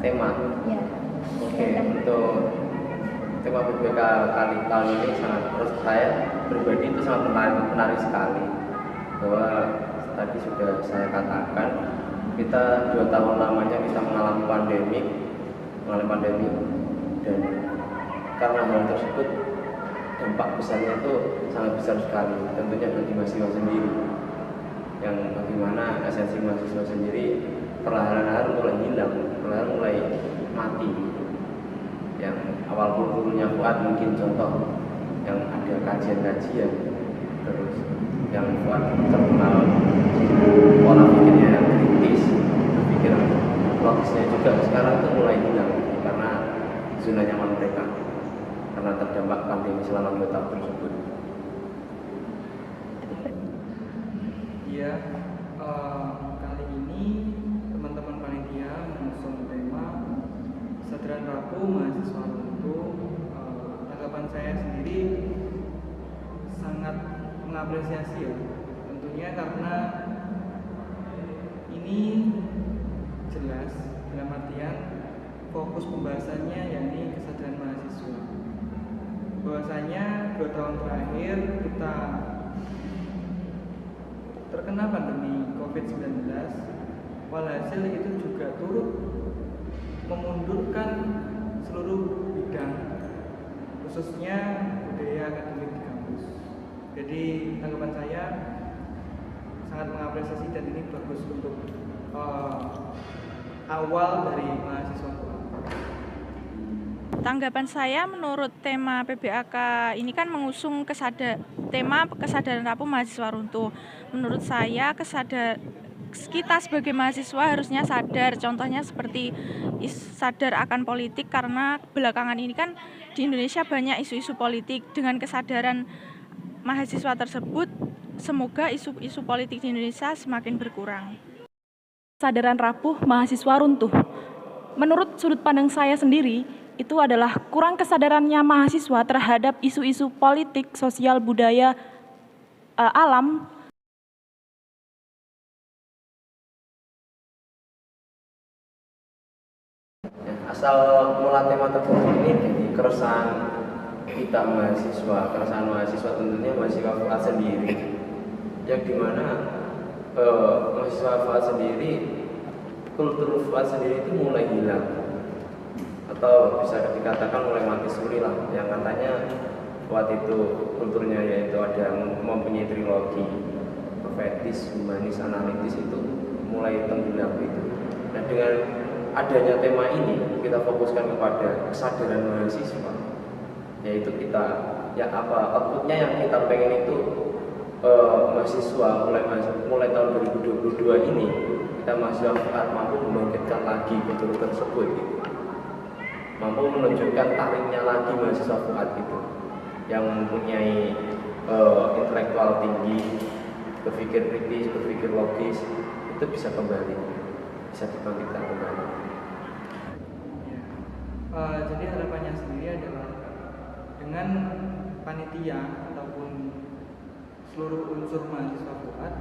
Tema. Ya. Oke, untuk tema PBK kali tahun ini sangat, menurut saya pribadi itu sangat menarik sekali. Bahwa tadi sudah saya katakan, kita 2 tahun lamanya kita mengalami pandemi, dan karena hal tersebut dampak besarnya itu sangat besar sekali, tentunya bagi mahasiswa sendiri, yang bagaimana esensi mahasiswa sendiri perlahan-lahan mulai hilang, perlahan mulai mati. Yang awal kulturnya Fuad mungkin contoh yang ada kajian-kajian, terus yang Fuad terkenal pola pikirnya yang kritis, berpikir logisnya juga sekarang itu mulai hilang karena zona nyaman mereka, karena terdampak pandemi selama 2 tahun tersebut. Iya, kali ini teman-teman panitia mengusung tema kesadaran rapuh mahasiswa runtuh. Tanggapan saya sendiri sangat mengapresiasi ya, tentunya karena ini jelas dalam artian fokus pembahasannya yakni kesadaran mahasiswa. Bahwasanya 2 tahun terakhir kita terkena pandemi COVID-19, walhasil itu juga turut memundurkan seluruh bidang, khususnya budaya akademik di kampus. Jadi tanggapan saya sangat mengapresiasi dan ini bagus untuk awal dari mahasiswa. Tanggapan saya menurut tema PBAK ini kan mengusung tema kesadaran rapuh mahasiswa runtuh. Menurut saya kita sebagai mahasiswa harusnya sadar, contohnya seperti sadar akan politik, karena belakangan ini kan di Indonesia banyak isu-isu politik. Dengan kesadaran mahasiswa tersebut, semoga isu-isu politik di Indonesia semakin berkurang. Kesadaran rapuh mahasiswa runtuh. Menurut sudut pandang saya sendiri, itu adalah kurang kesadarannya mahasiswa terhadap isu-isu politik, sosial, budaya, alam. Asal mula tema tersebut ini dari keresahan kita keresahan mahasiswa, tentunya mahasiswa Fuad sendiri, yang dimana mahasiswa Fuad sendiri, kultur Fuad sendiri itu mulai hilang, atau bisa dikatakan mulai mati suri lah. Yang katanya Fuad itu kulturnya yaitu ada mempunyai trilogi, profetis, humanis, analitis, itu mulai tenggelam itu. Nah, dengan adanya tema ini kita fokuskan kepada kesadaran mahasiswa, yaitu kita outputnya yang kita pengen itu mahasiswa mulai tahun 2022 ini kita mahasiswa Fuad mampu membangkitkan lagi kultur tersebut gitu. Mampu menunjukkan tariknya lagi mahasiswa Fuad itu, yang mempunyai intelektual tinggi, berpikir kritis, berpikir logis, itu bisa dibangkitkan kembali. Jadi harapannya sendiri adalah dengan panitia ataupun seluruh unsur mahasiswa Fuad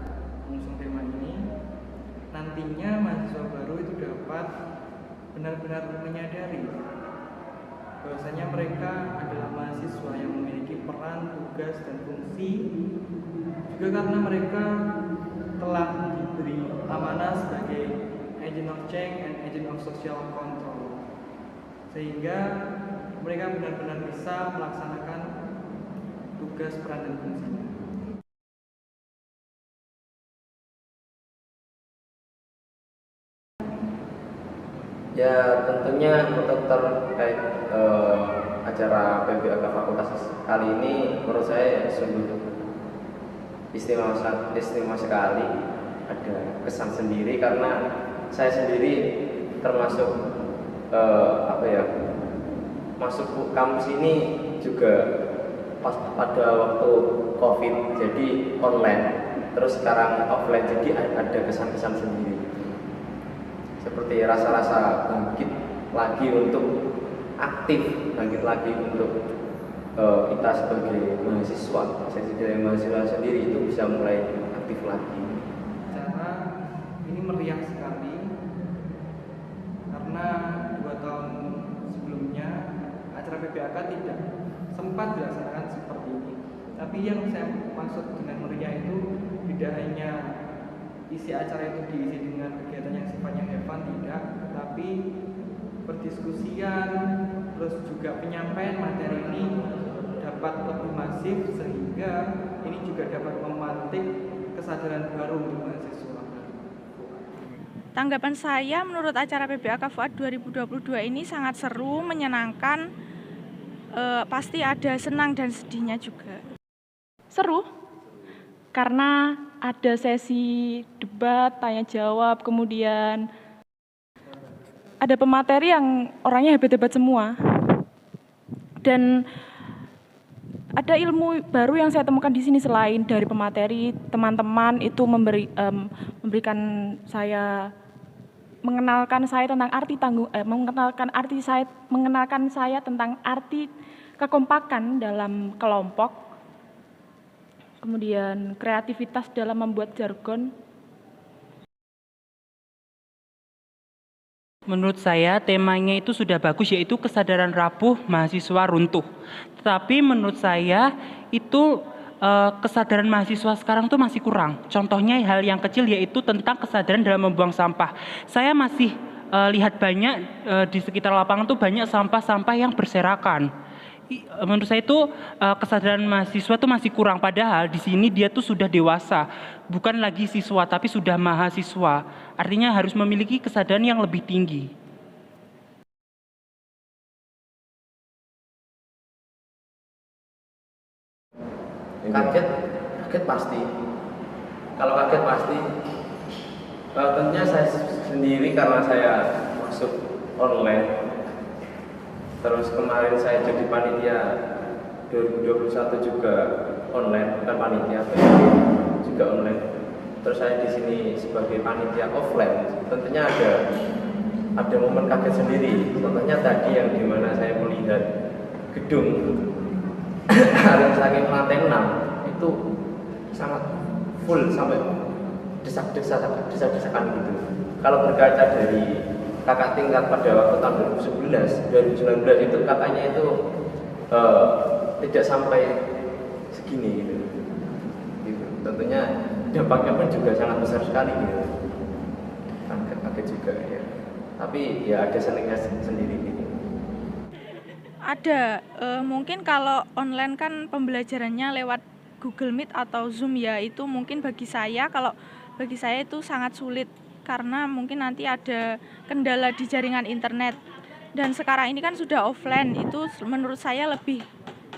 mengusung tema ini, nantinya mahasiswa baru itu dapat benar-benar menyadari bahwasanya mereka adalah mahasiswa yang memiliki peran, tugas, dan fungsi, juga karena mereka telah diberi amanah sebagai agent of change and agent of social control, sehingga mereka benar-benar bisa melaksanakan tugas, peran, dan fungsinya. Ya, tentunya untuk terkait acara PBAK Fakultas kali ini, menurut saya sungguh istimewa sekali. Ada kesan sendiri karena saya sendiri termasuk masuk kampus ini juga pas pada waktu COVID, jadi online, terus sekarang offline, jadi ada kesan-kesan sendiri, seperti rasa-rasa bangkit lagi untuk bangkit lagi untuk kita sebagai mahasiswa, saya sebagai mahasiswa sendiri itu bisa mulai aktif lagi. Cara ini meriah sekali karena acara PBAK tidak sempat dilaksanakan seperti ini. Tapi yang saya maksud dengan meriah itu tidak hanya isi acara itu diisi dengan kegiatan yang sifatnya have fun, tidak, tapi perdiskusian, terus juga penyampaian materi ini dapat lebih masif sehingga ini juga dapat memantik kesadaran baru untuk mahasiswa. Tanggapan saya menurut acara PBAK FUAD 2022 ini sangat seru, menyenangkan, pasti ada senang dan sedihnya juga. Seru, karena ada sesi debat, tanya jawab, kemudian ada pemateri yang orangnya hebat-hebat semua. Dan ada ilmu baru yang saya temukan di sini selain dari pemateri, teman-teman itu memberikan saya mengenalkan saya tentang arti kekompakan dalam kelompok, kemudian kreativitas dalam membuat jargon. Menurut saya temanya itu sudah bagus, yaitu kesadaran rapuh mahasiswa runtuh. Tetapi menurut saya itu kesadaran mahasiswa sekarang tuh masih kurang. Contohnya hal yang kecil yaitu tentang kesadaran dalam membuang sampah. Saya masih lihat banyak di sekitar lapangan tuh banyak sampah-sampah yang berserakan. Menurut saya itu kesadaran mahasiswa tuh masih kurang. Padahal di sini dia tuh sudah dewasa, bukan lagi siswa tapi sudah mahasiswa. Artinya harus memiliki kesadaran yang lebih tinggi. Kaget pasti. Kalau kaget pasti, tentunya saya sendiri karena saya masuk online. Terus kemarin saya jadi panitia 2021 juga online, bukan panitia, juga online. Terus saya di sini sebagai panitia offline, tentunya ada momen kaget sendiri. Contohnya tadi yang dimana saya melihat gedung Rumah Sakit lantai 6 itu sangat full sampai desak-desakan gitu. Kalau berkaca dari kakak tingkat pada waktu tahun 2019 itu katanya itu tidak sampai segini gitu. Tentunya dampaknya pun juga sangat besar sekali gitu. Kaget juga ya. Tapi ya ada senangnya sendiri gitu. Ada, mungkin kalau online kan pembelajarannya lewat Google Meet atau Zoom ya, itu mungkin bagi saya itu sangat sulit karena mungkin nanti ada kendala di jaringan internet. Dan sekarang ini kan sudah offline, itu menurut saya lebih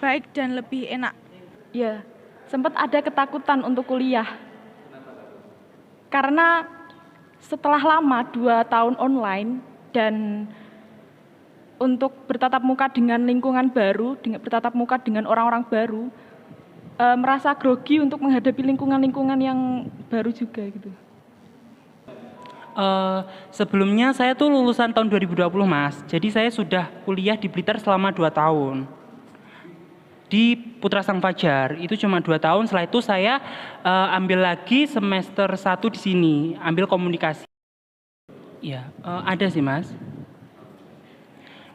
baik dan lebih enak. Ya, sempat ada ketakutan untuk kuliah. Karena setelah lama 2 tahun online dan untuk bertatap muka dengan lingkungan baru, bertatap muka dengan orang-orang baru, merasa grogi untuk menghadapi lingkungan-lingkungan yang baru juga gitu. Sebelumnya saya tuh lulusan tahun 2020 Mas, jadi saya sudah kuliah di Blitar selama 2 tahun. Di Putra Sang Fajar, itu cuma 2 tahun, setelah itu saya ambil lagi semester 1 di sini, ambil komunikasi. Ya, ada sih Mas.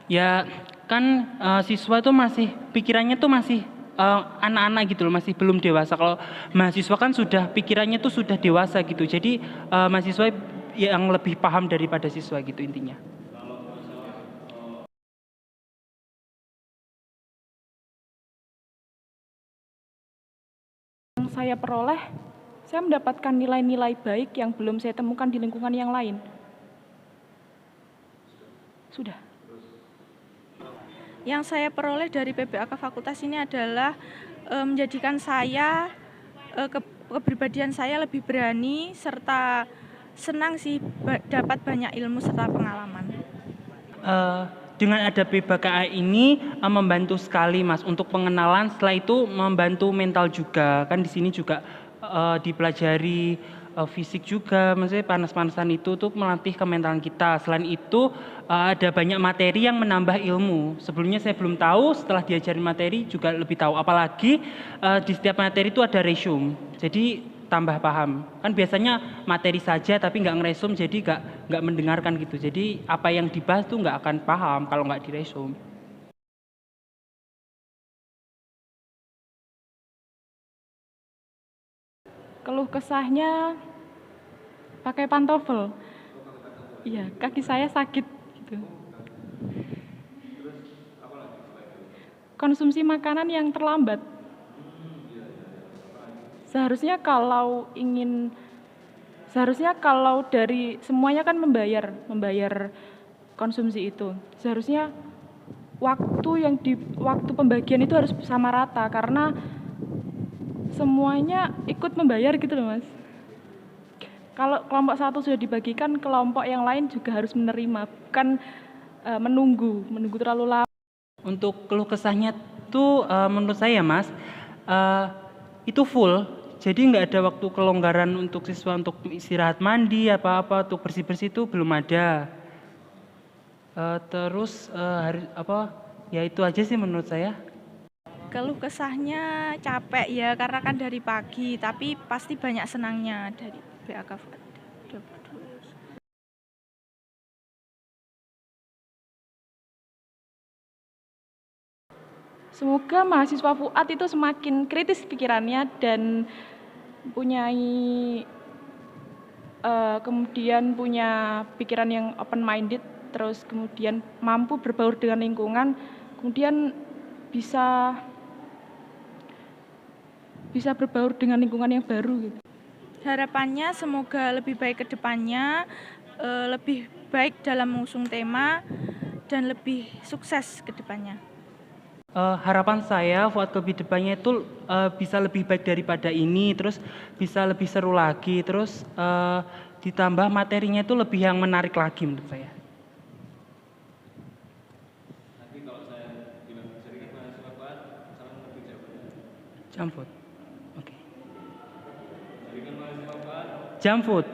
Ya kan siswa tuh masih pikirannya tuh masih anak-anak gitu loh, masih belum dewasa. Kalau mahasiswa kan sudah pikirannya tuh sudah dewasa gitu. Jadi mahasiswa yang lebih paham daripada siswa gitu intinya. Yang saya peroleh, saya mendapatkan nilai-nilai baik yang belum saya temukan di lingkungan yang lain. Sudah. Yang saya peroleh dari PBAK Fakultas ini adalah menjadikan saya, kepribadian saya lebih berani serta senang sih dapat banyak ilmu serta pengalaman. Dengan ada PBAK ini membantu sekali Mas untuk pengenalan, setelah itu membantu mental juga. Kan di sini juga dipelajari fisik juga, maksudnya panas-panasan itu tuh melatih kementalan kita. Selain itu ada banyak materi yang menambah ilmu. Sebelumnya saya belum tahu, setelah diajarin materi juga lebih tahu. Apalagi di setiap materi itu ada resume, jadi tambah paham. Kan biasanya materi saja tapi nggak ngeresum, jadi nggak mendengarkan gitu. Jadi apa yang dibahas tuh nggak akan paham kalau nggak diresum. Keluh kesahnya pakai pantofel. Iya, kaki saya sakit gitu. Konsumsi makanan yang terlambat. Seharusnya kalau dari semuanya kan membayar konsumsi itu. Seharusnya waktu pembagian itu harus sama rata karena semuanya ikut membayar gitu loh, Mas. Kalau kelompok satu sudah dibagikan, kelompok yang lain juga harus menerima, bukan menunggu terlalu lama. Untuk keluh kesahnya tuh menurut saya Mas, itu full. Jadi nggak ada waktu kelonggaran untuk siswa untuk istirahat mandi apa-apa, untuk bersih-bersih itu belum ada. Terus ya itu aja sih menurut saya. Keluh kesahnya capek ya karena kan dari pagi, tapi pasti banyak senangnya dari BAK Fuad. Semoga mahasiswa Fuad itu semakin kritis pikirannya dan kemudian punya pikiran yang open minded, terus kemudian mampu berbaur dengan lingkungan, kemudian bisa berbaur dengan lingkungan yang baru gitu. Harapannya semoga lebih baik ke depannya, lebih baik dalam mengusung tema dan lebih sukses ke depannya. Harapan saya Fuad Kobi depannya itu bisa lebih baik daripada ini, terus bisa lebih seru lagi, terus ditambah materinya itu lebih yang menarik lagi menurut saya. Nanti kalau saya bilang seringan mahasiswa Fuad, salam satu jawabannya. Jamfood. Oke. Seringan mahasiswa Fuad. Jamfood.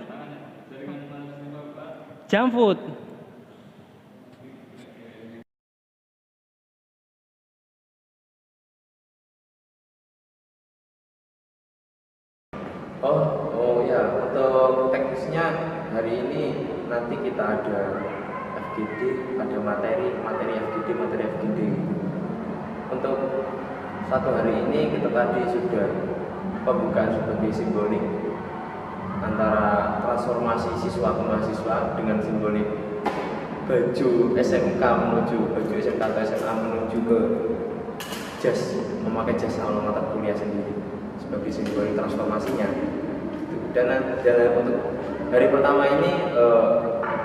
Seringan mahasiswa Fuad. Jamfood. Oh ya, untuk teknisnya hari ini nanti kita ada FGD, ada materi FGD, materi FGD. Untuk satu hari ini kita tadi sudah pembukaan sebagai simbolik antara transformasi siswa ke mahasiswa dengan simbolik baju SMK atau SMA menuju ke jas, memakai jas alma mater kuliah sendiri sebagai simbolik transformasinya. Dan untuk hari pertama ini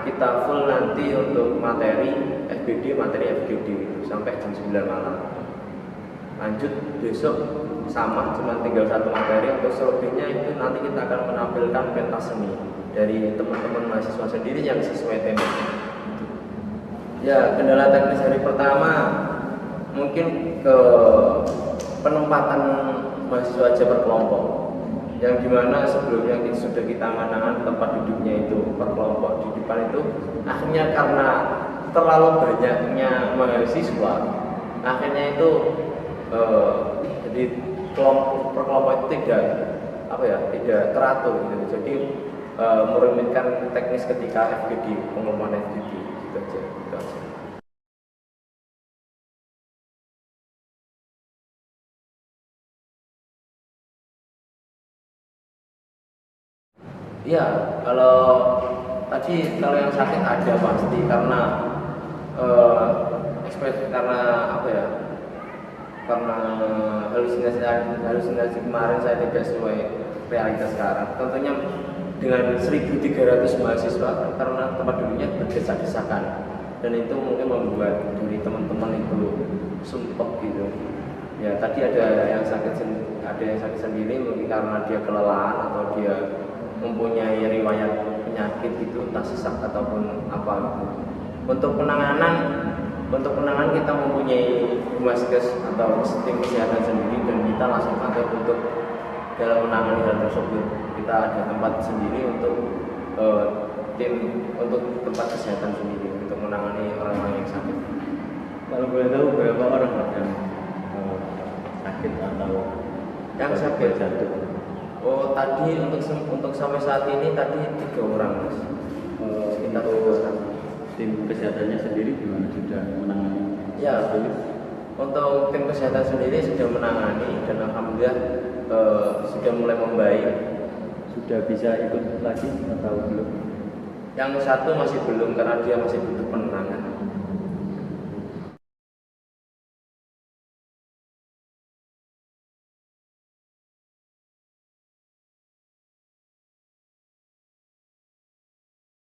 kita full nanti untuk materi FGD itu sampai jam 9 malam. Lanjut besok sama, cuma tinggal satu materi. Untuk selebihnya itu nanti kita akan menampilkan pentas seni dari teman-teman mahasiswa sendiri yang sesuai tema. Ya, kendala teknis hari pertama mungkin ke penempatan mahasiswa aja per kelompok, yang dimana sebelumnya sudah kita angan-angan tempat duduknya itu per kelompok di depan itu, akhirnya karena terlalu banyaknya mahasiswa, akhirnya itu jadi per kelompok itu tidak teratur gitu. Jadi merumitkan teknis ketika FGD, pengumuman FGD gitu aja. Iya, kalau yang sakit ada pasti karena karena halusinasi kemarin saya tidak sesuai realitas sekarang. Tentunya dengan 1.300 mahasiswa karena tempat duduknya berdesak-desakan, dan itu mungkin membuat dari teman-teman itu sumpah gitu. Ya tadi ada yang sakit sendiri mungkin karena dia kelelahan atau dia mempunyai riwayat penyakit gitu, entah sesak ataupun apa gitu. Untuk penanganan kita mempunyai Humaskes atau tim kesehatan sendiri, dan kita langsung ada untuk dalam menangani hal tersebut. Kita ada tempat sendiri untuk tempat kesehatan sendiri untuk menangani orang-orang yang sakit. Kalau boleh tahu berapa orang yang sakit atau yang sakit jantung? Oh, tadi untuk sampai saat ini tadi 3 orang, Mas. Sekitar 3 orang. Tim kesehatannya sendiri gimana, sudah menangani? Ya, untuk tim kesehatan sendiri sudah menangani dan alhamdulillah sudah mulai membaik. sudah bisa ikut lagi atau belum? Yang satu masih belum karena dia masih butuh